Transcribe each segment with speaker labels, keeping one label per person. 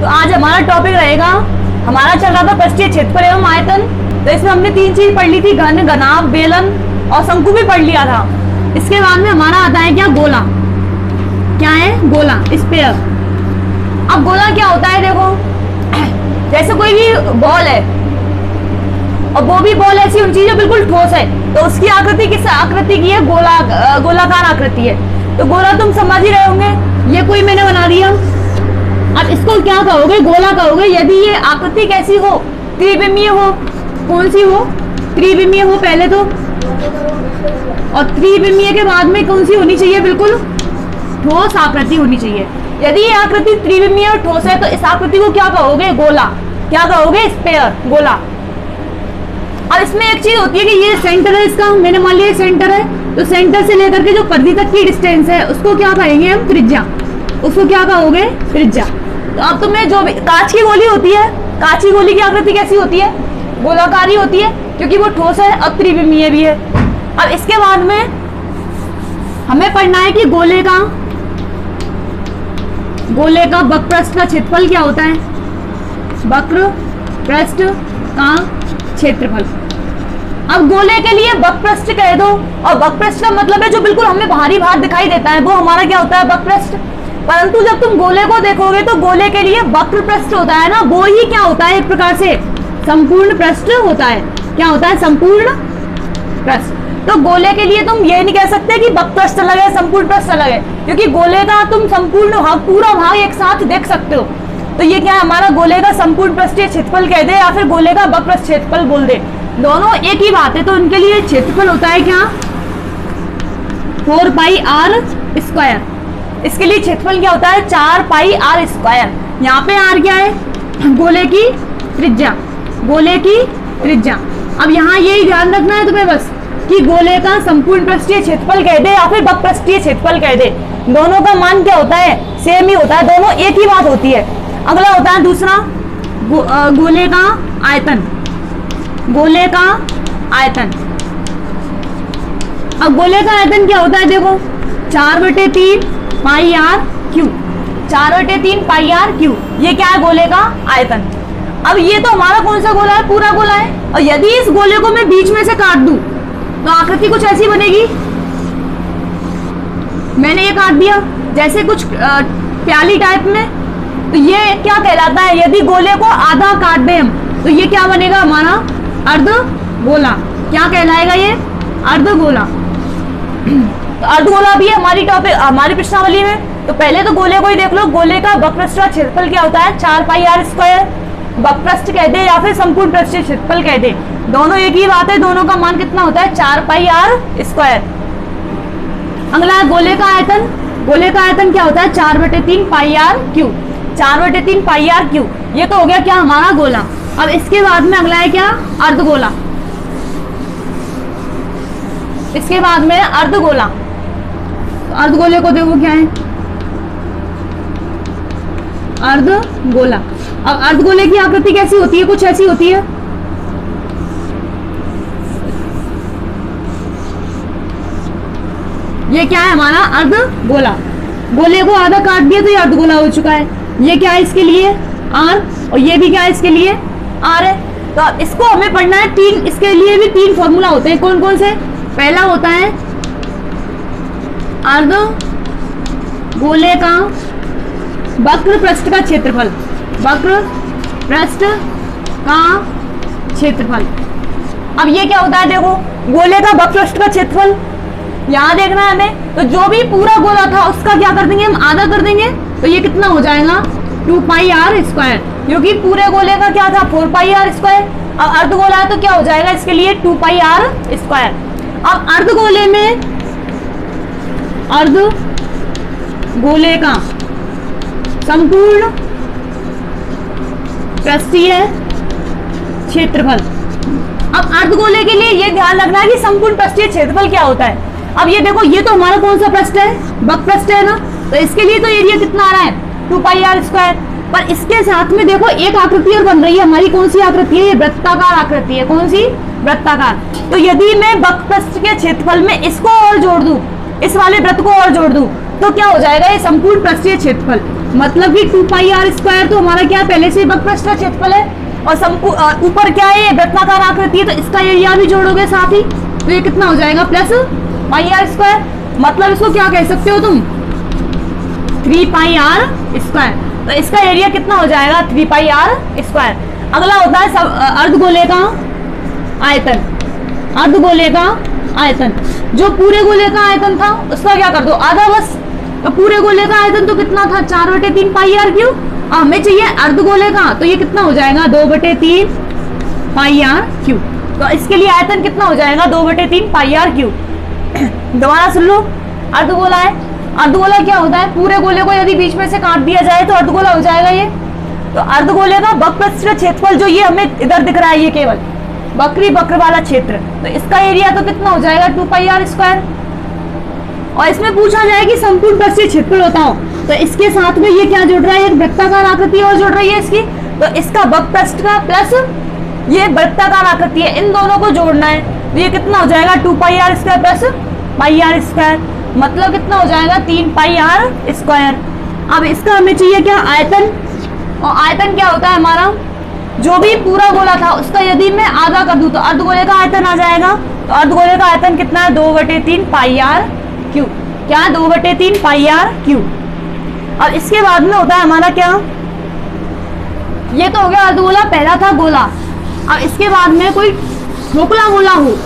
Speaker 1: तो आज हमारा टॉपिक रहेगा, हमारा चल रहा था पृष्ठीय क्षेत्रफल एवं आयतन। तो इसमें हमने 3 चीज पढ़ ली थी, घन, घनाभ, बेलन और शंकु भी पढ़ लिया था। इसके बाद में हमारा आता है क्या, गोला। क्या है, गोला, स्फीयर। अब गोला क्या होता है, देखो जैसे कोई भी बॉल है और वो भी बॉल ऐसी ऊंची जो बिल्कुल ठोस है, तो उसकी आकृति किस आकृति की है, गोलाकार आकृति है। तो गोला तुम समझ ही रहे होंगे, ये कोई मैंने बना दिया। अब इसको क्या कहोगे, गोला कहोगे यदि ये आकृति कैसी हो, त्रिविमीय हो। कौन सी हो, त्रिविमीय हो पहले तो, और त्रिविमीय के बाद में कौन सी होनी चाहिए, बिल्कुल ठोस आकृति होनी चाहिए। यदि ये आकृति त्रिविमीय और ठोस है तो इस आकृति को क्या कहोगे, गोला। क्या कहोगे, स्फीयर, गोला। अब इसमें एक चीज होती है कि ये सेंटर है इसका, मैंने मान लिया सेंटर है, तो सेंटर से लेकर के जो परिधि तक की डिस्टेंस है उसको क्या कहेंगे हम, त्रिज्या। उसको क्या कहोगे, त्रिज्या। तो अब तुम्हें जो भी कांच की गोली होती है, कांच की गोली की आकृति कैसी होती है, गोलाकार ही होती है, क्योंकि वो ठोस है और त्रिविमीय भी है। अब इसके बाद में हमें पढ़ना है कि गोले का वक्रपृष्ठ का क्षेत्रफल क्या होता है, वक्रपृष्ठ का क्षेत्रफल। अब गोले के लिए वक्रपृष्ठ कह दो, और वक्रपृष्ठ का मतलब है जो बिल्कुल हमें बाहरी भाग दिखाई देता है, वो हमारा क्या होता है, वक्रपृष्ठ। परंतु जब तुम गोले को देखोगे तो गोले के लिए वक्रपृष्ठ होता है ना, वो ही क्या होता है, एक प्रकार से संपूर्ण पृष्ठ होता है। क्या होता है, संपूर्ण पृष्ठ। तो गोले के लिए तुम ये नहीं कह सकते कि वक्रपृष्ठ अलग है, संपूर्ण पृष्ठ अलग है, क्योंकि गोले का तुम संपूर्ण भाग, पूरा भाग एक साथ देख सकते हो। तो ये क्या है, हमारा गोले का संपूर्ण पृष्ठीय क्षेत्रफल कह दे या फिर गोले का वक्रपृष्ठ क्षेत्रफल बोल दे, दोनों एक ही बात है। तो उनके लिए क्षेत्रफल होता है क्या, 4 पाई r स्क्वायर। इसके लिए क्षेत्रफल क्या होता है, 4 पाई r स्क्वायर। यहाँ पे r क्या है, गोले की त्रिज्या, गोले की त्रिज्या। अब यहाँ यही ध्यान रखना है तुम्हें बस कि गोले का संपूर्ण पृष्ठीय क्षेत्रफल कह दे या फिर वक्रपृष्ठीय क्षेत्रफल कह दे, दोनों का मान क्या होता है, सेम ही होता है, दोनों एक ही बात होती है। अगला होता है दूसरा, गोले का आयतन। गोले का आयतन। अब गोले का आयतन क्या होता है, देखो 4/3 पाई r क्यू, 4/3 पाई r क्यू, ये क्या है, गोले का आयतन। अब ये तो हमारा कौन सा गोला है, पूरा गोला है। और यदि इस गोले को मैं बीच में से काट दूं तो आकृति कुछ ऐसी बनेगी। मैंने ये काट दिया जैसे कुछ प्याली टाइप में, तो ये क्या कहलाता है, यदि गोले को आधा काट दें हम तो ये क्या बनेगा, हमारा अर्धगोला। क्या कहलाएगा ये, अर्धगोला। तो अर्धगोला भी है हमारी टॉपिक, हमारी प्रश्नावली में। तो पहले तो गोले को ही देख लो, गोले का वक्रपृष्ठ का क्षेत्रफल क्या होता है, 4 पाई r स्क्वायर। वक्रपृष्ठ कह दे या फिर संपूर्ण पृष्ठीय क्षेत्रफल कह दे, दोनों एक ही बात है, दोनों का मान कितना होता है, 4 पाई r स्क्वायर। अगला है गोले का आयतन। गोले का आयतन क्या होता है, 4/3 पाई r क्यू, 4/3 पाई r क्यू। ये तो हो गया क्या, हमारा गोला। अब इसके बाद में अगला है क्या, अर्धगोला। इसके बाद में अर्धगोला। तो अर्धगोले को देखो क्या है, अर्धगोला। अब अर्धगोले की आकृति कैसी होती है, कुछ ऐसी होती है। ये क्या है, हमारा अर्धगोला। गोले को आधा काट दिया तो ये अर्धगोला हो चुका है। ये क्या है, इसके लिए r, और ये भी क्या है, इसके लिए r है। तो इसको हमें पढ़ना है, 3, इसके लिए भी 3 फॉर्मूला होते हैं। कौन कौन से, पहला होता है अर्धगोले का वक्रपृष्ठ का क्षेत्रफल, वक्रपृष्ठ का क्षेत्रफल। अब ये क्या होता है, देखो गोले का वक्रपृष्ठ का क्षेत्रफल यहाँ देखना है हमें। तो जो भी पूरा गोला था उसका क्या कर देंगे हम, आधा कर देंगे, तो ये कितना हो जाएगा, 2 पाई r स्क्वायर, क्योंकि पूरे गोले का क्या था, 4 पाई r स्क्वायर। अब अर्धगोला है तो क्या हो जाएगा, इसके लिए 2 पाई r स्क्वायर। अब अर्धगोले में, अर्धगोले का संपूर्ण पृष्ठीय क्षेत्रफल। अब अर्धगोले के लिए ये ध्यान रखना है कि संपूर्ण पृष्ठीय क्षेत्रफल क्या होता है। अब ये देखो, ये तो हमारा कौन सा पृष्ठ है, वक्रपृष्ठ है ना, तो इसके लिए तो एरिया कितना आ रहा है, 2 पाई r स्क्वायर। पर इसके साथ में देखो एक आकृति और बन रही है हमारी, कौन सी आकृति है, ये वृत्ताकार आकृति है। कौन सी, वृत्ताकार। तो यदि मैं वक्रपृष्ठ के क्षेत्रफल में इसको और जोड़ दूं, इस वाले वृत्त को और जोड़ दूं, तो क्या हो जाएगा, ये संपूर्ण पृष्ठीय क्षेत्रफल। मतलब कि 2 पाई आर स्क्वायर तो हमारा क्या है, पहले से ही वक्रपृष्ठ का क्षेत्रफल है, और ऊपर क्या है, ये वृत्ताकार आकृति है, तो इसका एरिया भी जोड़ोगे साथ ही, तो ये कितना हो जाएगा, प्लस पाई आर स्क्वायर। मतलब इसको क्या कह सकते हो तुम, 3 पाई आर स्क्वायर। तो इसका एरिया कितना हो जाएगा, 3 पाई आर स्क्वायर। अगला होता है अर्धगोले का आयतन। अर्धगोले का आयतन, जो पूरे गोले का आयतन था उसका क्या कर दो, आधा बस। तो पूरे गोले का आयतन तो कितना था, 4/3 पाई आर क्यूब। हमें चाहिए अर्धगोले का, तो ये कितना हो जाएगा, 2/3 पाई आर क्यूब। तो इसके लिए आयतन कितना हो जाएगा, 2/3 पाई आर क्यूब। दोबारा सुन लो, अर्धगोला है। अर्धगोला क्या होता है, पूरे गोले को यदि बीच में से काट दिया जाए तो अर्धगोला हो जाएगा ये। तो अर्धगोले का वक्रपृष्ठ का क्षेत्रफल जो ये हमें इधर दिख रहा है, ये केवल वक्री वक्र वाला क्षेत्र, तो इसका एरिया तो कितना हो जाएगा, 2 पाई आर स्क्वायर। और इसमें पूछा जाए कि संपूर्ण पृष्ठीय क्षेत्रफल बताओ, तो इसके साथ में ये क्या जुड़ रहा है, एक वृत्ताकार आकृति और जुड़ रही है इसकी, तो इसका वक्रपृष्ठ का प्लस ये वृत्ताकार आकृति है, इन दोनों को जोड़ना है। तो ये कितना हो जाएगा, 2 pi r square plus pi r square, मतलब कितना हो जाएगा, 3 पाई आर स्क्वायर। अब इसका हमें चाहिए क्या, आयतन। और आयतन क्या होता है हमारा, जो भी पूरा गोला था उसका यदि मैं आधा कर दूं तो अर्धगोले का आयतन आ जाएगा। तो अर्धगोले का आयतन कितना है, 2/3 पाई आर क्यूब। क्या है, 2/3 पाई आर क्यूब। और इसके बाद में होता है हमारा क्या, ये तो हो गया अर्धगोला, पहला था गोला। अब इसके बाद में कोई खोखला गोला हो,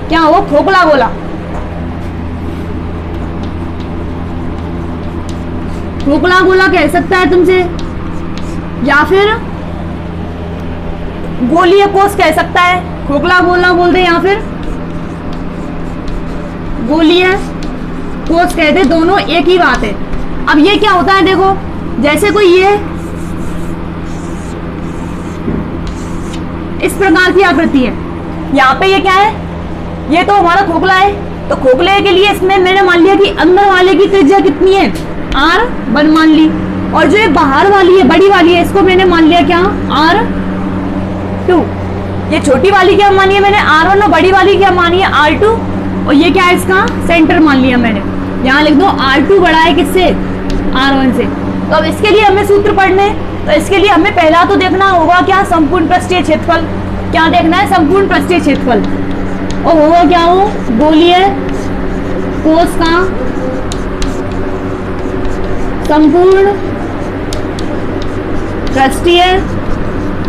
Speaker 1: क्या हो, खोखला गोला। खोखला गोला कह सकता है तुमसे, या फिर गोलीय कोष कह सकता है, खोखला गोला बोल दे या फिर गोलीय कोष कहते, दोनों एक ही बात है। अब ये क्या होता है, देखो जैसे कोई ये इस प्रकार की आकृति है, यहाँ पे ये क्या है, ये तो हमारा खोखला है। तो खोखले के लिए इसमें मैंने मान लिया कि अंदर वाले की त्रिज्या कितनी है, R1 मान ली, और जो ये बाहर वाली है, बड़ी वाली है, इसको मैंने मान लिया क्या, R2। ये छोटी वाली क्या मानी है मैंने, R1, और बड़ी वाली क्या मानी है, R2। और ये क्या है, इसका सेंटर मान लिया मैंने, यहाँ लिख दो R2 बड़ा है किससे, R1 से। तो अब इसके लिए हमें सूत्र पढ़ने, तो इसके लिए हमें पहला तो देखना होगा क्या, संपूर्ण पृष्ठीय क्षेत्रफल। क्या देखना है, संपूर्ण पृष्ठीय क्षेत्रफल। और होगा क्या, हो गोलीय कोष का संपूर्ण पृष्ठीय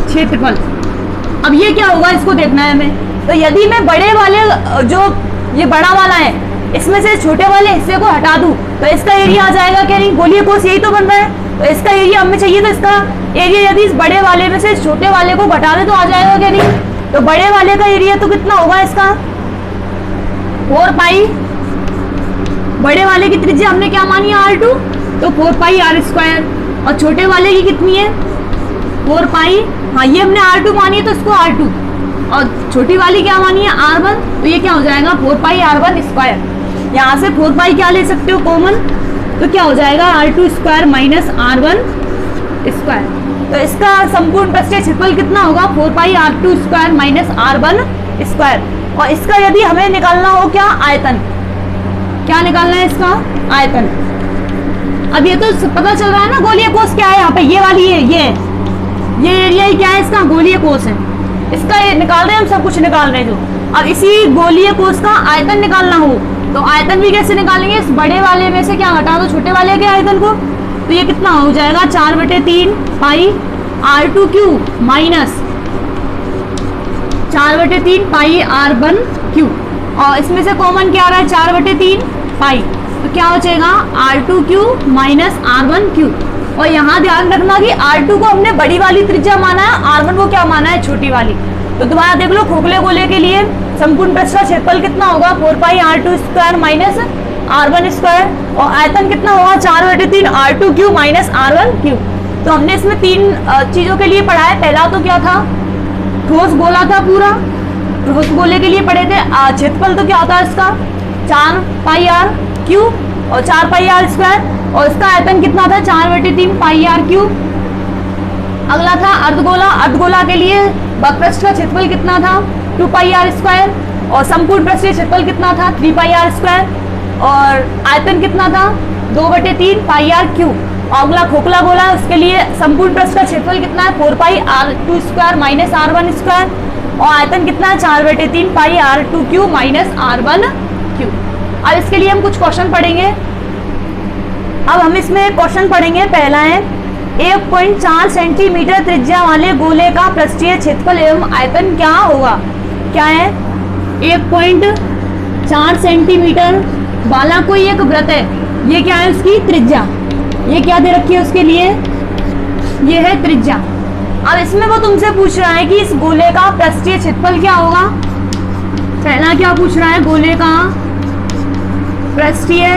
Speaker 1: क्षेत्रफल। अब ये क्या होगा, इसको देखना है हमें। तो यदि मैं बड़े वाले, जो ये बड़ा वाला है, इसमें से छोटे वाले हिस्से को हटा दूं तो इसका एरिया आ जाएगा क्या, नहीं, गोलीय कोष यही तो बन रहा है। तो इसका एरिया हमें चाहिए, तो इसका एरिया यदि इस बड़े वाले में से छोटे वाले को घटा दे तो आ जाएगा क्या, नहीं। तो बड़े वाले का एरिया तो कितना होगा इसका, 4 पाई, बड़े वाले की त्रिज्या हमने क्या मानी है, R2, तो 4 पाई आर स्क्वायर। और छोटे वाले की कितनी है, 4 पाई, हाँ ये हमने R2 मानी है तो इसको R2, और छोटी वाली क्या मानी है, R1, तो ये क्या हो जाएगा, 4 पाई R1 स्क्वायर। यहाँ से 4 पाई क्या ले सकते हो कॉमन, तो क्या हो जाएगा, R2 square minus R1 square. तो इसका संपूर्ण पृष्ठीय क्षेत्रफल कितना होगा, 4 पाई R2 square minus R1 square. और इसका यदि हमें निकालना हो क्या, आयतन, क्या निकालना है इसका, आयतन। अब ये तो पता चल रहा है ना, गोलीय कोष क्या है, यहाँ पे ये वाली है, ये एरिया ही क्या है इसका, गोलीय कोष है। इसका ये निकाल रहे हैं हम, सब कुछ निकाल रहे हैं जो। अब इसी गोलीय कोष का आयतन निकालना हो तो आयतन भी कैसे निकालेंगे, इस बड़े वाले में से क्या हटा दो छोटे वाले के आयतन को, तो ये कितना हो जाएगा, 4/3 पाई R2 क्यूब माइनस 4/3 पाई R1 क्यूब। और इसमें से कॉमन क्या आ रहा है, 4/3 पाई, तो क्या हो जाएगा, R2 cube minus R1 cube. और यहाँ ध्यान रखना कि R2 को हमने बड़ी वाली त्रिज्या माना है, R1 को क्या माना है, छोटी वाली। तो दोबारा देख लो, खोखले गोले के लिए संपूर्ण पृष्ठ का क्षेत्रफल कितना होगा, 4 पाई R2 square minus R1 square. और आयतन कितना होगा, 4/3 R2 cube minus R1 cube. तो हमने इसमें 3 चीजों के लिए पढ़ा है। पहला तो क्या था, ठोस गोला था पूरा, ठोस गोले के लिए पढ़े थे। क्षेत्रफल तो क्या होता है इसका, 4 पाई R क्यूब और 4 पाई R स्क्वायर। और इसका आयतन कितना था, 4/3 पाई R क्यूब। अगला था अर्धगोला। अर्धगोला के लिए वक्रपृष्ठ का क्षेत्रफल कितना था, 2 पाई R स्क्वायर। और संपूर्ण पृष्ठीय क्षेत्रफल कितना था, 3 पाई R स्क्वायर। और आयतन कितना था 2/3 पाई आर क्यू। अगला खोखला गोला है, उसके लिए संपूर्ण पृष्ठ का क्षेत्रफल कितना है 4 पाई r2 square minus r1 square, और आयतन कितना है 4/3 पाई r2 Q minus r1 Q. अब इसके लिए हम कुछ क्वेश्चन पढ़ेंगे। अब हम इसमें क्वेश्चन पढ़ेंगे। पहला है 1.4 सेंटीमीटर त्रिज्या वाले गोले का पृष्ठीय क्षेत्रफल एवं आयतन क्या होगा। क्या है 1.4 सेंटीमीटर वाला कोई एक वृत्त है, ये क्या है उसकी त्रिज्या, ये क्या दे रखी है उसके लिए, ये है त्रिज्या। अब इसमें वो तुमसे पूछ रहा है कि इस गोले का पृष्ठीय क्षेत्रफल क्या होगा। पहला क्या पूछ रहा है, गोले का पृष्ठीय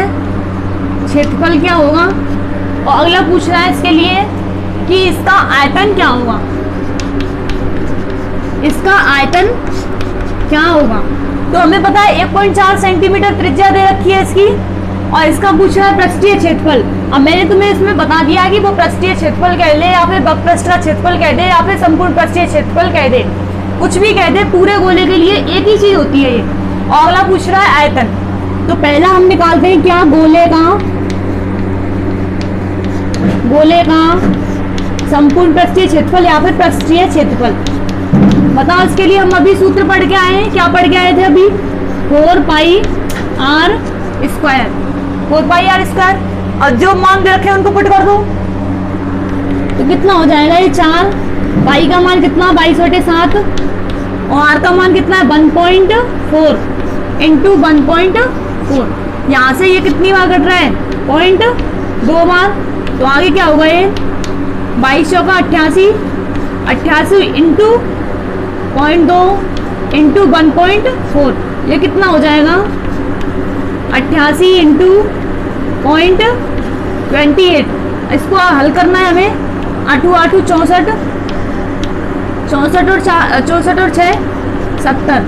Speaker 1: क्षेत्रफल क्या होगा, और अगला पूछ रहा है इसके लिए कि इसका आयतन क्या होगा, इसका आयतन क्या होगा। तो हमें पता है 1.4 सेंटीमीटर त्रिज्या दे रखी है इसकी, और इसका पूछ रहा है पृष्ठीय क्षेत्रफल। अब मैंने तुम्हें इसमें बता दिया कि वो पृष्ठीय क्षेत्रफल कह दे या फिर वक्र का क्षेत्रफल कह दे या फिर संपूर्ण पृष्ठीय क्षेत्रफल कह दे, कुछ भी कह दे, पूरे गोले के लिए एक ही चीज होती है ये। और अगला पूछ रहा है आयतन। तो पहला हम निकालते हैं क्या, गोले का संपूर्ण पृष्ठीय क्षेत्रफल या फिर पृष्ठीय क्षेत्रफल। बताओ इसके लिए हम अभी सूत्र पढ़ के आए हैं, क्या पढ़ के आए थे अभी, 4 pi r square, 4 pi r square. और जो मान दे रखे हैं उनको पुट कर दो, तो कितना हो जाएगा ये 4, पाई का मान कितना 22/7, और आर का मान कितना है 1.4 इंटू 1.4। यहाँ से ये कितनी बार कट रहा है 0.2 बार, तो आगे क्या होगा ये 22 का 88 इंटू 0.2 इंटू 1.4, ये कितना हो जाएगा 88 इंटू 0.28। इसको हल करना है हमें, 8 8 64, 64 और 64 और 6 70,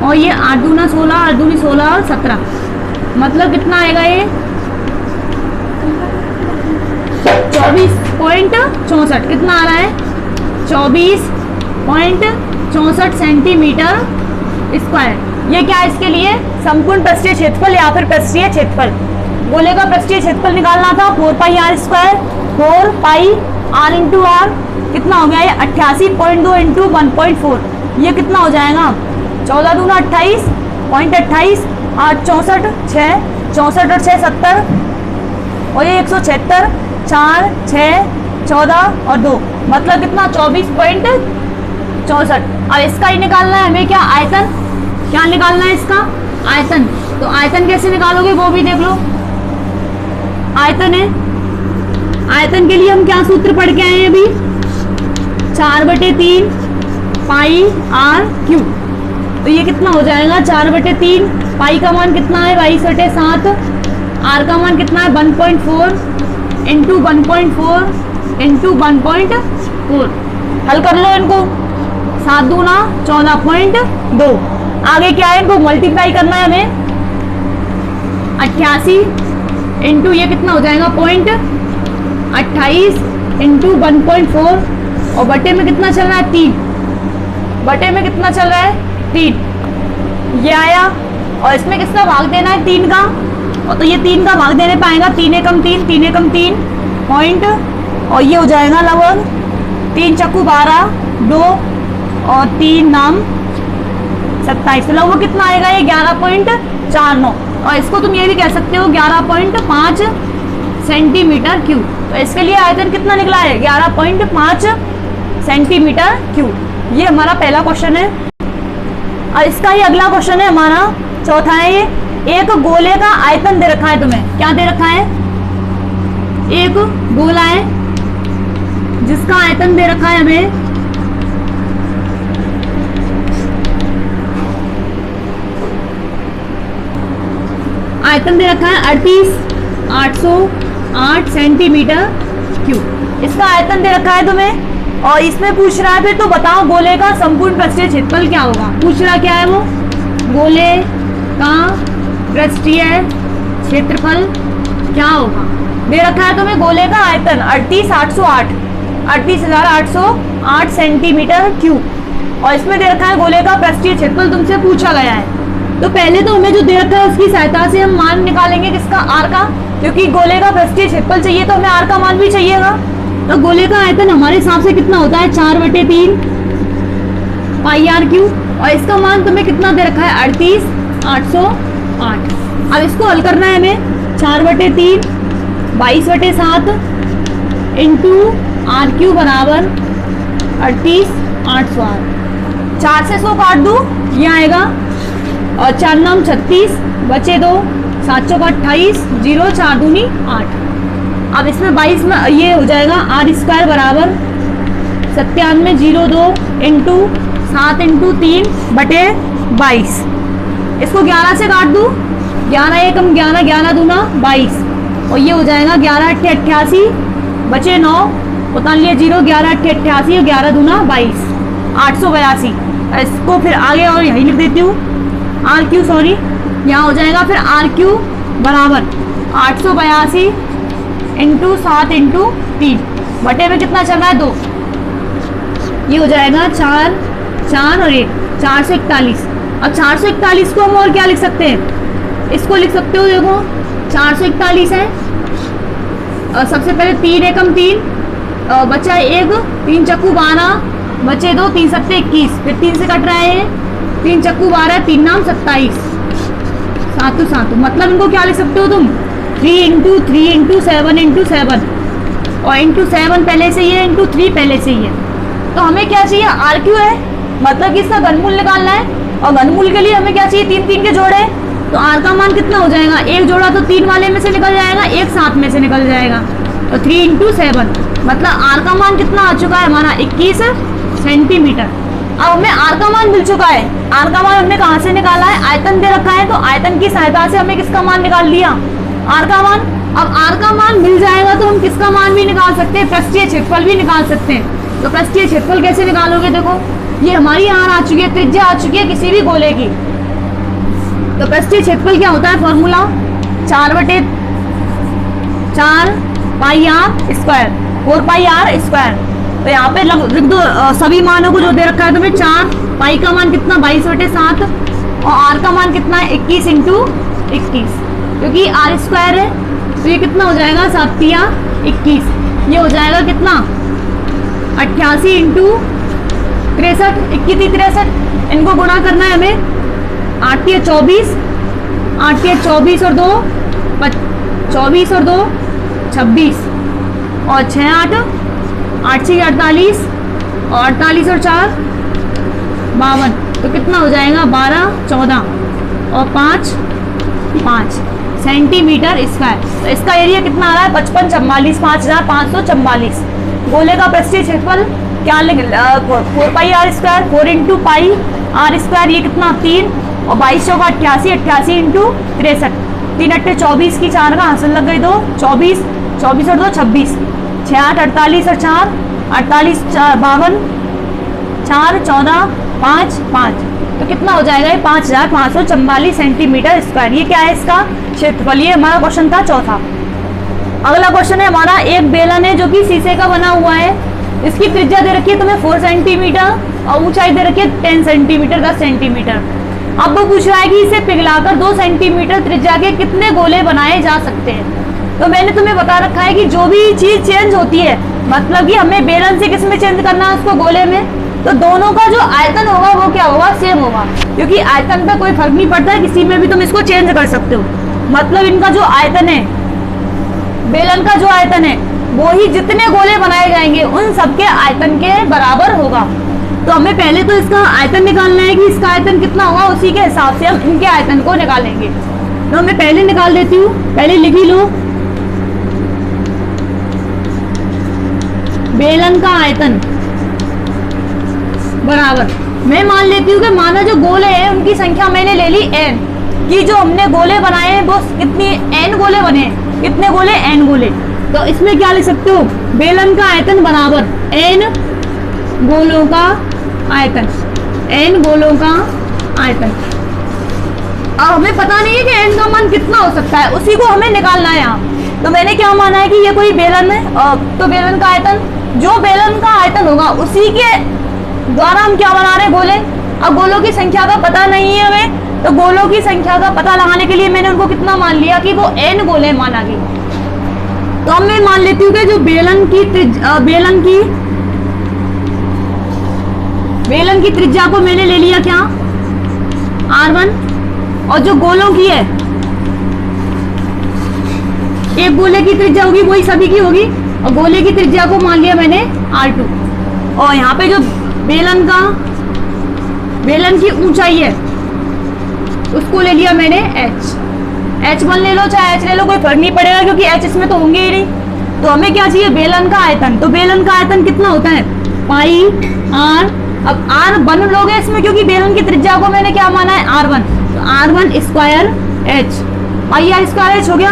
Speaker 1: और ये 8 दूना 16, 8 दूनी 16 और 17, मतलब कितना आएगा ये 24.64। कितना आ रहा है 24.64 सेंटीमीटर स्क्वायर। ये क्या है इसके लिए, संपूर्ण पृष्ठीय क्षेत्रफल या फिर पृष्ठीय क्षेत्रफल। गोले का पृष्ठीय क्षेत्रफल निकालना था 4 pi r square, 4 pi r into r, कितना हो गया ये 88.2 इंटू 1.4, ये कितना हो जाएगा 14 दूना 28.28, 8 64, 6 64 और 6 70, और ये 176, 4 6 14 और 2, मतलब कितना 24.64। अब इसका ही निकालना है हमें क्या, आयतन। क्या निकालना है इसका, आयतन। तो आयतन कैसे निकालोगे वो भी देख लो। आयतन है, आयतन के लिए हम क्या सूत्र पढ़ के आए हैं अभी, 4/3 पाई आर क्यू। तो ये कितना हो जाएगा 4/3, पाई का मान कितना है 22/7, आर का मान कितना है 1.4 इंटू 1.4 इंटू 1.4। हल कर लो इनको, 7 दूना 14.2। आगे क्या है, इनको मल्टीप्लाई करना है हमें, 88 इंटू ये कितना हो जाएगा 0.28 इंटू 1.4, और बटे में कितना चल रहा है 3, बटे में कितना चल रहा है 3, ये आया। और इसमें किसका भाग देना है 3 का, और तो ये 3 का भाग देने पाएगा, 3 एकम 3, 3 एकम 3 पॉइंट, और ये हो जाएगा लगभग 3 चक्कू 12, 2 और 3 नाम 27, लगभग कितना आएगा ये 11.49। और इसको तुम ये भी कह सकते हो 11.5 सेंटीमीटर क्यूब। तो इसके लिए आयतन कितना निकला है 11.5 सेंटीमीटर क्यूब। ये हमारा पहला क्वेश्चन है। और इसका ही अगला क्वेश्चन है हमारा चौथा है, ये एक गोले का आयतन दे रखा है तुम्हें। क्या दे रखा है, एक गोला है जिसका आयतन दे रखा है हमें आयतन दे रखा है 38,808 सेंटीमीटर क्यूब। इसका आयतन दे रखा है तुम्हें, और इसमें पूछ रहा है फिर तो बताओ गोले का संपूर्ण पृष्ठीय क्षेत्रफल क्या होगा। पूछ रहा क्या है वो, गोले का पृष्ठीय क्षेत्रफल क्या होगा। दे रखा है तुम्हें गोले का आयतन 38,808 सेंटीमीटर क्यूब, और इसमें दे रखा है गोले का पृष्ठीय क्षेत्रफल तुमसे पूछा गया है। तो पहले तो हमें जो दे रखा है उसकी सहायता से हम मान निकालेंगे किसका, आर का, क्योंकि गोले का पृष्ठीय क्षेत्रफल चाहिए तो हमें आर का मान भी चाहिएगा। तो गोले का आयतन हमारे हिसाब से कितना होता है 4/3 पाई आर क्यू, और इसका मान तुम्हें कितना दे रखा है 38,808। अब इसको हल करना है हमें, 4/3 22/7 इंटू आर क्यू बराबर 38,808। 4 से 100 काट दूँ, ये आएगा, और 4 9 36 बचे 2, 7 चौक 28, 0 4 दूनी 8। अब इसमें 22 में ये हो जाएगा आर स्क्वायर बराबर 9702 इंटू 7 इंटू 3 बटे 22। इसको 11 से काट दूँ, 11 एकम 11, 11 दूना 22, और ये हो जाएगा 11 8 88 बचे 9, उतार लिए 0, 11 8 88 और 11 दूना 22, 882। इसको फिर आगे और यही लिख देती हूँ, आर क्यू सॉरी, यहाँ हो जाएगा फिर आर क्यू बराबर 882 इंटू 7 इंटू 3 बटे में कितना चल रहा है 2, ये हो जाएगा 4 4 और 1 441। अब 441 को हम और क्या लिख सकते हैं, इसको लिख सकते हो, देखो 441 है, सबसे पहले 3 एकम 3 बचा 1, 3 चक्कू 12 बचे 2, 3 सत्ते 21, फिर 3 से कट रहा है 3 चक्कू 12, 3 नाम 27, 7 7। मतलब इनको क्या लिख सकते हो तुम 3 इंटू 3 इंटू 7 इंटू 7, और इंटू 7 पहले से ही है, इंटू 3 पहले से ही है। तो हमें क्या चाहिए आर क्यू है, मतलब कि इसका घनमूल निकालना है, और घनमूल के लिए हमें क्या चाहिए 3 3 के जोड़े। तो आर का मान कितना हो जाएगा, एक जोड़ा तो 3 वाले में से निकल जाएगा, एक 7 में से निकल जाएगा, तो 3 इंटू 7, मतलब आर का मान कितना आ चुका है हमारा 21 सेंटीमीटर। अब हमें आर का मान मिल चुका है, आर का मान हमने कहाँ से निकाला है, आयतन दे रखा है, तो आयतन की सहायता से हमें किसका मान निकाल लिया, आर का मान। अब आर का मान मिल जाएगा तो हम किसका मान भी निकाल सकते हैं, पृष्ठीय क्षेत्रफल भी निकाल सकते हैं। तो पृष्ठीय क्षेत्रफल कैसे निकालोगे, देखो ये हमारी आर आ चुकी है, त्रिज्या आ चुकी है किसी भी गोले की। तो पृष्ठीय क्षेत्रफल क्या होता है, formula 4/4 pi r square, 4 pi r square. तो यहाँ पे लिख दो सभी मानों को जो दे रखा है तुम्हें, 4 पाई का मान कितना 22/7, और आर का मान कितना है 21 इंटू 21, क्योंकि आर स्क्वायर है तो ये कितना हो जाएगा 7 या 21, ये हो जाएगा कितना 88 इंटू 63, 21 63, इनको गुणा करना है हमें, 8 या 24, 8 या 24 और 2 24 और 2 26, और 6 8 8 6 48, और 48 और 4 52, तो कितना हो जाएगा 12 14 और 5 5 सेंटीमीटर स्क्वायर। तो इसका एरिया कितना आ रहा है 55 44 5544। गोले का पृष्ठीय क्षेत्रफल क्या, 4 pi r square, 4 into pi r square, ये कितना 3, और 22 चौका 88 88 इंटू 63, 3 8 24 की 4 का हासिल लग गई 2, 24 24 और 2 26, 6 8 48 और 4 48 52, 4 14 5 5, तो कितना हो जाएगा ये 5544 सेंटीमीटर स्क्वायर। ये क्या है इसका क्षेत्रफल, ये हमारा क्वेश्चन था चौथा। अगला क्वेश्चन है हमारा, एक बेलन है जो कि शीशे का बना हुआ है, इसकी त्रिज्या दे रखी है तुम्हें 4 सेंटीमीटर और ऊंचाई दे रखी है 10 सेंटीमीटर 10 सेंटीमीटर। अब वो पूछ रहा है कि इसे पिघलाकर 2 सेंटीमीटर त्रिज्या के कितने गोले बनाए जा सकते हैं। तो मैंने तुम्हें बता रखा है कि जो भी चीज चेंज होती है, मतलब कि हमें बेलन से किस में चेंज करना है, उसको गोले में, तो दोनों का जो आयतन होगा वो क्या होगा, सेम होगा, क्योंकि आयतन पे कोई फर्क नहीं पड़ता है, किसी में भी तुम इसको चेंज कर सकते हो। मतलब इनका जो आयतन है, बेलन का जो आयतन है, वो ही जितने गोले बनाए जाएंगे उन सबके आयतन के बराबर होगा। तो हमें पहले तो इसका आयतन निकालना है कि इसका आयतन कितना होगा, उसी के हिसाब से हम इनके आयतन को निकालेंगे। तो मैं पहले निकाल देती हूँ, पहले लिख ही लो, बेलन का आयतन बराबर, मैं मान लेती हूँ कि माना जो गोले हैं उनकी संख्या मैंने ले ली n, कि जो हमने गोले बनाए हैं वो कितनी n गोले बने, कितने गोले n गोले। तो इसमें क्या लिख सकते हो, बेलन का आयतन बराबर n गोलों का आयतन, n गोलों का आयतन। अब हमें पता नहीं है कि n का मान कितना हो सकता है, उसी को हमें निकालना है यहाँ। तो मैंने क्या माना है कि ये कोई बेलन है, तो बेलन का आयतन, जो बेलन का आयतन होगा उसी के द्वारा हम क्या बना रहे हैं, गोले। अब गोलों की संख्या का पता नहीं है हमें, तो गोलों की संख्या का पता लगाने के लिए मैंने उनको कितना मान लिया कि वो n गोले माना गई। तो अब मैं मान लेती हूँ कि जो बेलन की त्रिज्या को मैंने ले लिया क्या, r1, और जो गोलों की है, एक गोले की त्रिज्या होगी वही सभी की होगी, और गोले की त्रिज्या को मान लिया मैंने r2, और यहाँ पे जो बेलन की ऊंचाई है उसको ले लिया मैंने h1 ले लो चाहे h ले लो, कोई फर्क नहीं पड़ेगा क्योंकि h इसमें तो होंगे ही नहीं। तो हमें क्या चाहिए, बेलन का आयतन। तो बेलन का आयतन कितना होता है, पाई r। अब r1 लोगे इसमें क्योंकि बेलन की त्रिज्या को मैंने क्या माना है, r1, तो r1 स्क्वायर h, पाई r स्क्वायर h हो गया।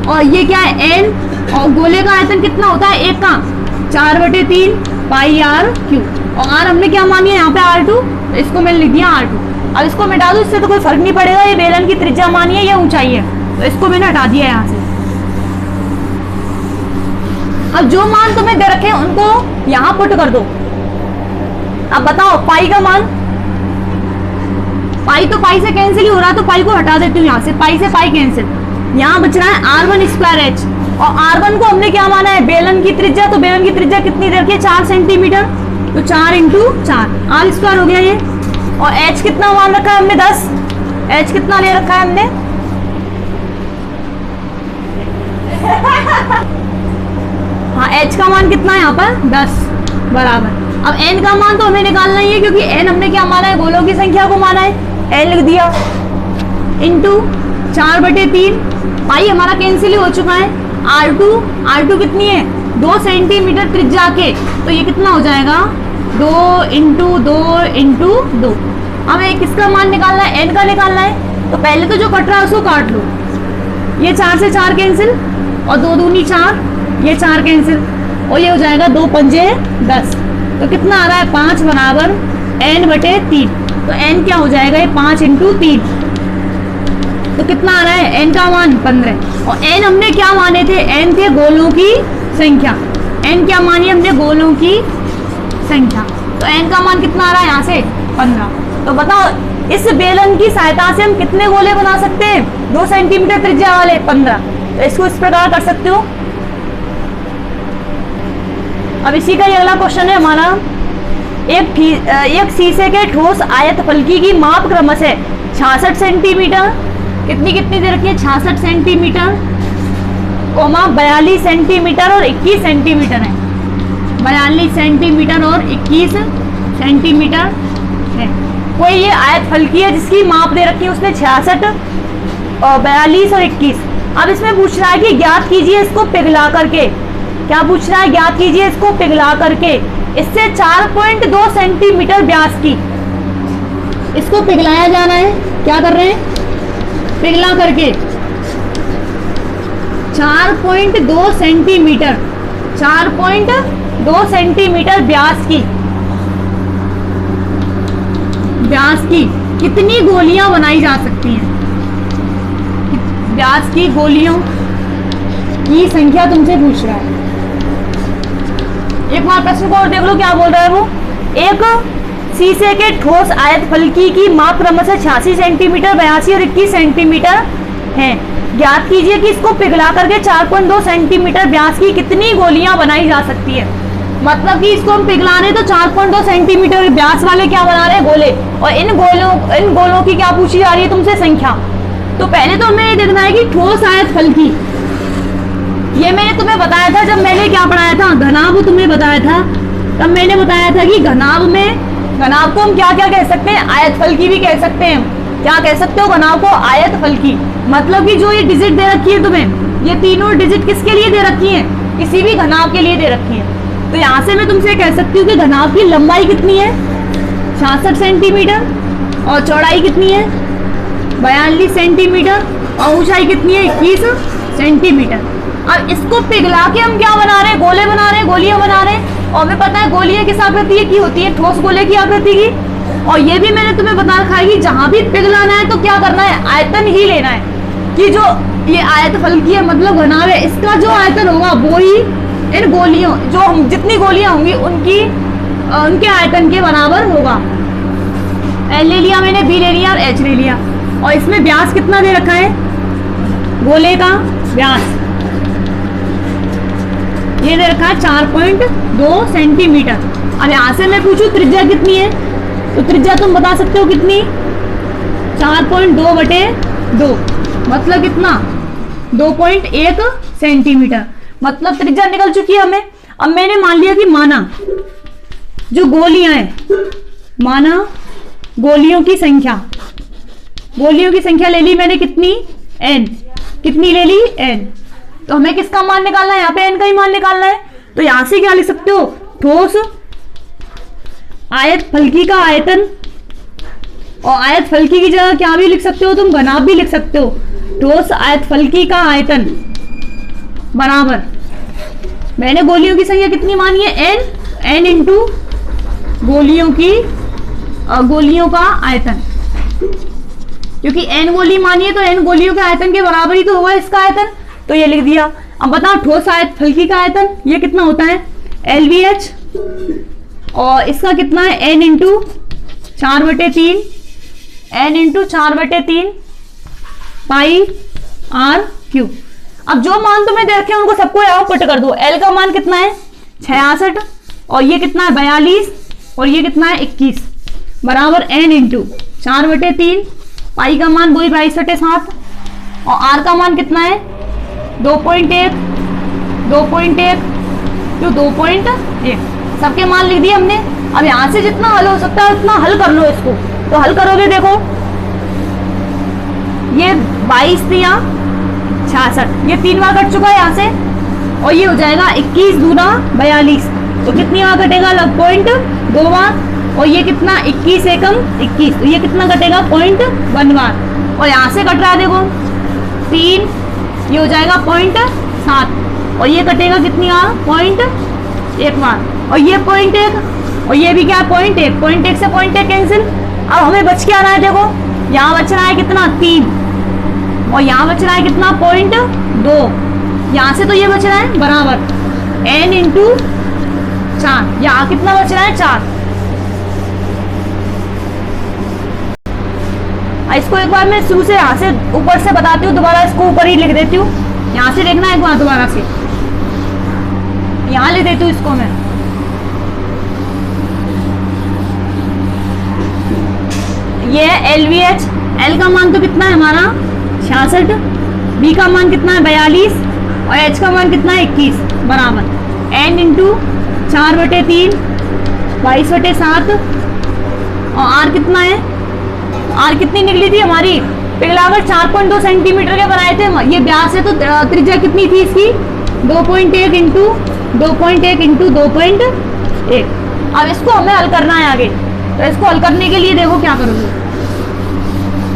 Speaker 1: और ये क्या है, n, और गोले का आयतन कितना होता है, एक का 4/3 पाई r क्यूब, और r हमने क्या मानी है यहाँ पे r2, तो इसको मैंने लिख दिया r2। अब इसको मिटा दो, इससे तो कोई फर्क नहीं पड़ेगा, ये बेलन की त्रिज्या मानी है, ये ऊंचाई है, तो इसको मैंने हटा दिया यहाँ से। अब जो मान तुम्हें दे रखे उनको यहाँ पुट कर दो। अब बताओ पाई का मान, पाई तो पाई से कैंसिल ही हो रहा है, तो पाई को हटा देती हूँ यहाँ से, पाई से पाई कैंसिल, यहाँ बच रहा है r1 स्क्वायर h, और r1 को हमने क्या माना है, बेलन की त्रिज्या। तो बेलन की त्रिज्या कितनी दे रखी है, 4 सेंटीमीटर, तो 4 × 4 r स्क्वायर हो गया ये। और h कितना मान रखा है हमने, 10, h कितना ले रखा है हमने हाँ, h का मान कितना है यहाँ पर, 10 बराबर। अब n का मान तो हमें निकालना ही है क्योंकि n हमने क्या माना है, गोलों की संख्या को माना है, n लिख दिया, इंटू 4/3, पाई हमारा कैंसिल ही हो चुका है, r2 कितनी है, 2 सेंटीमीटर त्रिज्या के, तो ये कितना हो जाएगा, 2 × 2 × 2। हमें किसका मान निकालना है, n का निकालना है। तो पहले तो जो कट रहा है उसको काट लो, ये 4 से 4 कैंसिल, और 2 दूनी 4, ये 4 कैंसिल, और ये हो जाएगा 2 पंजे 10। तो कितना आ रहा है, 5 बराबर n/3। तो n क्या हो जाएगा, ये 5 × 3, तो कितना आ रहा है, n का मान 15। और n हमने क्या माने थे, n थे गोलों की संख्या, n क्या मानी हमने, गोलों की संख्या। तो n का मान कितना आ रहा है यहाँ से, 15। तो बताओ इस बेलन की सहायता से हम कितने गोले बना सकते हैं, 2 सेंटीमीटर त्रिज्या वाले, 15। तो इसको इस प्रकार कर सकते हो। अब इसी का ये अगला क्वेश्चन है हमारा, एक शीशे के ठोस आयत फलकी की माप क्रमशः 66 सेंटीमीटर, कितनी दे रखी है, 66 सेंटीमीटर, 42 सेंटीमीटर और 21 सेंटीमीटर है, 42 सेंटीमीटर और 21 सेंटीमीटर है। कोई ये आयत फलकी है जिसकी माप दे रखी है उसने 66 और 42 और 21। अब इसमें पूछ रहा है कि ज्ञात कीजिए इसको पिघला करके, क्या पूछ रहा है, ज्ञात कीजिए इसको पिघला करके, इससे 4.2 सेंटीमीटर व्यास की, इसको पिघलाया जाना है। क्या कर रहे हैं, पिघला करके 4.2 सेंटीमीटर, 4.2 सेंटीमीटर व्यास की कितनी गोलियां बनाई जा सकती हैं, व्यास की गोलियों की संख्या तुमसे पूछ रहा है। एक बार प्रश्न को और देख लो क्या बोल रहा है वो। एक शीशे के ठोस आयत फलकी की माप क्रमशः 86 सेंटीमीटर, 82 और 21 सेंटीमीटर है। ज्ञात कीजिए कि इसको पिघला करके 4.2 सेंटीमीटर व्यास की कितनी गोलियां बनाई जा सकती है। मतलब कि इसको हम पिघला रहे तो 4.2 सेंटीमीटर व्यास वाले क्या बना रहे हैं, गोले, और इन गोलों की क्या पूछी जा रही है तुमसे, संख्या। तो पहले तो हमें ये देखना है कि ठोस आयत फलकी, ये मैंने तुम्हें बताया था जब मैंने क्या पढ़ाया था, घनाभ तुम्हें बताया था, तब मैंने बताया था कि घनाभ को हम क्या क्या कह सकते हैं, आयत फलकी भी कह सकते हैं। क्या कह सकते हो घनाभ को, आयत फलकी। मतलब कि जो ये डिजिट दे रखी है तुम्हें, ये तीनों डिजिट किसके लिए दे रखी है, किसी भी घनाभ के लिए दे रखी है। तो यहाँ से मैं तुमसे कह सकती हूँ कि घनाभ की लंबाई कितनी है, 66 सेंटीमीटर, और चौड़ाई कितनी है, 42 सेंटीमीटर, और ऊंचाई कितनी है, 21 सेंटीमीटर। अब इसको पिघला के हम क्या बना रहे हैं, गोले बना रहे हैं, गोलियां बना रहे हैं। और हमें पता है गोलियां किस आकृति की होती है, ठोस गोले की आकृति की। और ये भी मैंने तुम्हें बता रखा है कि जहां भी पिघलाना है तो क्या करना है, आयतन ही लेना है। कि जो ये आयत फलकी है मतलब घनाभ है, इसका जो आयतन होगा वो ही इन गोलियों, जो हम जितनी गोलियां होंगी उनके आयतन के बराबर होगा। L ले लिया मैंने, B ले लिया और H ले लिया। और इसमें व्यास कितना दे रखा है, गोले का व्यास ये दे रखा है 4.2 सेंटीमीटर। अब यहां से मैं पूछूं त्रिज्या कितनी है, तो त्रिज्या तुम बता सकते हो कितनी, 4.2/2 मतलब कितना, 2.1 सेंटीमीटर। मतलब त्रिज्या निकल चुकी है हमें। अब मैंने मान लिया कि माना जो गोलियां हैं, माना गोलियों की संख्या ले ली मैंने कितनी, n, कितनी ले ली, n। तो हमें किसका मान निकालना है, यहाँ पे n का ही मान निकालना है। तो यहां से क्या लिख सकते हो, ठोस आयत फलकी का आयतन, और आयत फलकी की जगह क्या भी लिख सकते हो तुम, घनाभ भी लिख सकते हो। ठोस आयत फलकी का आयतन बराबर, मैंने गोलियों की संख्या कितनी मानी है, n इंटू गोलियों का आयतन, क्योंकि n गोली मानी है तो n गोलियों के आयतन के बराबर ही तो होगा इसका आयतन, तो ये लिख दिया। अब बताओ ठोस आयत फलकी का आयतन ये कितना होता है, LVH, और इसका कितना है, n इंटू 4/3, n इंटू 4/3 पाई r क्यूब। अब जो मान तुम्हें दे रखे हैं उनको सबको यहाँ पुट कर दो। L का मान कितना है 66, और ये कितना है 42, और ये कितना है 21, बराबर n इंटू 4/3, पाई का मान वही 22/7, और r का मान कितना है 2.1 तो 2.1, सबके मान लिख दिए हमने। अब यहां से जितना हल हो सकता है उतना हल कर लो इसको। तो हल करोगे, देखो ये 22 दिया 66, ये 3 बार कट चुका है यहाँ से, और ये हो जाएगा 21 दूना 42, तो कितनी बार कटेगा, 0.2 बार, और ये कितना 21 एकम 21, तो ये कितना कटेगा 0.1 बार, और यहाँ से कट रहा है देखो 3, ये हो जाएगा 0.7, और ये कटेगा कितनी बार, 0.1 बार, और ये 0.1, और ये भी क्या 0.1 से 0.1 कैंसिल। अब हमें बच क्या रहा है, देखो यहाँ बच रहा है कितना 3, और यहाँ बच रहा है कितना 0.2, यहाँ से तो ये बच रहा है बराबर n इंटू 4, यहाँ कितना बच रहा है 4। इसको एक बार मैं शुरू से यहाँ से ऊपर से बताती हूँ, दोबारा इसको ऊपर ही लिख देती हूँ, यहाँ से देखना एक बार दोबारा से, यहाँ लिख देती हूँ इसको मैं। ये है LVH, L का मान तो कितना है हमारा 66, B का मान कितना है 42, और H का मान कितना है 21, बराबर n इंटू 4/3 22/7, और R कितना है, R कितनी निकली थी हमारी, पिघलाकर 4.2 सेंटीमीटर के बनाए थे। ये व्यास है तो त्रिज्या कितनी थी इसकी, 2.1 इंटू 2.1। अब इसको हमें हल करना है आगे, तो इसको हल करने के लिए देखो क्या करोगे,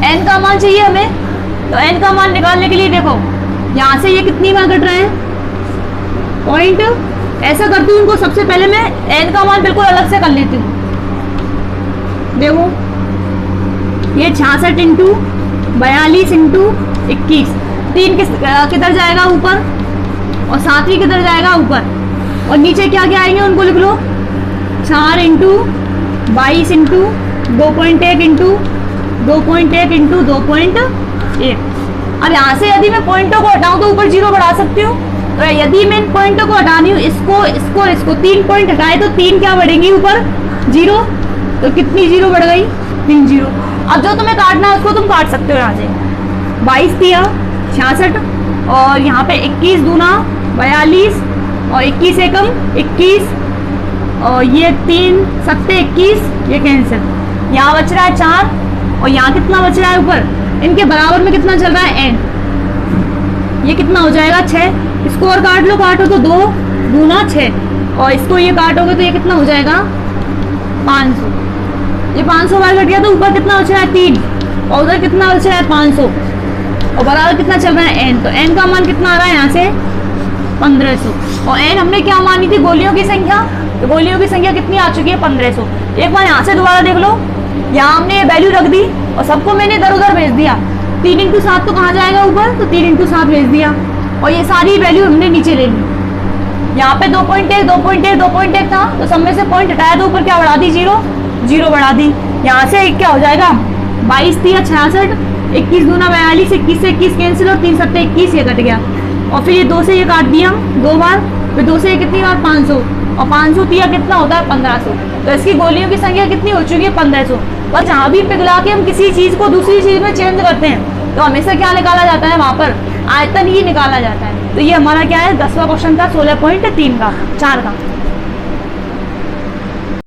Speaker 1: n का मान चाहिए हमें, तो n का मान निकालने के लिए देखो यहाँ से ये कितनी बार कट रहे हैं, पॉइंट, ऐसा करती हूँ इनको, सबसे पहले मैं n का मान बिल्कुल अलग से कर लेती हूँ। देखो ये 66 इंटू 42 इंटू 21, 3 किधर जाएगा ऊपर, और 7 भी किधर जाएगा ऊपर, और नीचे क्या क्या आएंगे उनको लिख लो, 4 इंटू 22 इंटू 2.1 इंटू 2.1 इंटू 2.1। अब यहाँ से यदि मैं पॉइंटों को हटाऊं तो ऊपर 0 बढ़ा सकती हूँ, तो यदि मैं इन पॉइंटों को हटानी हूँ, इसको 3 पॉइंट हटाए तो 3 क्या बढ़ेंगी ऊपर 0, तो कितनी 0 बढ़ गई, 3 0। अब जो तुम्हें काटना है उसको तुम काट सकते हो, यहाँ से 22 दिया 66, और यहाँ पे 21 दूना 42, और 21 एकम 21, और ये 3 7 21, ये कैंसिल, यहाँ बच रहा है 4, और यहाँ कितना बच रहा है ऊपर, इनके बराबर में कितना चल रहा है n, ये कितना हो जाएगा 6, इसको और काट लो, काटो तो 2 दूना 6, और इसको ये काटोगे तो ये कितना हो जाएगा 500, ये 500 बार कट गया, तो ऊपर कितना बच रहा है 3, और उधर कितना बच रहा है 500, और बराबर कितना चल रहा है n, तो n का मान कितना आ रहा है यहाँ से 1500, और n हमने क्या मानी थी, गोलियों की संख्या, तो गोलियों की संख्या कितनी आ चुकी है 1500। एक बार यहाँ से दोबारा देख लो, यहाँ हमने ये वैल्यू रख दी और सबको मैंने इधर उधर भेज दिया, 3 इंटू 7 तो कहाँ जाएगा ऊपर, तो 3 इंटू 7 भेज दिया, और ये सारी वैल्यू हमने नीचे ले ली। यहाँ पे 2.1 था, तो सब में से पॉइंट हटाया तो ऊपर क्या बढ़ा दी 0 बढ़ा दी। यहाँ से क्या हो जाएगा 22 दिया 66, 21 दूना 42, 21 से 21 कैंसिल और 3 सत्ते 21, ये कट गया। और फिर ये 2 से ये काट दिया 2 बार, फिर 2 से ये कितनी बार 500, और 500 तिया कितना होता है 1500। तो इसकी गोलियों की संख्या कितनी हो चुकी है 1500। बस जहाँ भी पिघला के हम किसी चीज को दूसरी चीज में चेंज करते हैं तो हमेशा क्या निकाला जाता है, वहां पर आयतन ही निकाला जाता है। तो ये हमारा क्या है 10वां क्वेश्चन था 16.3 का 4 का।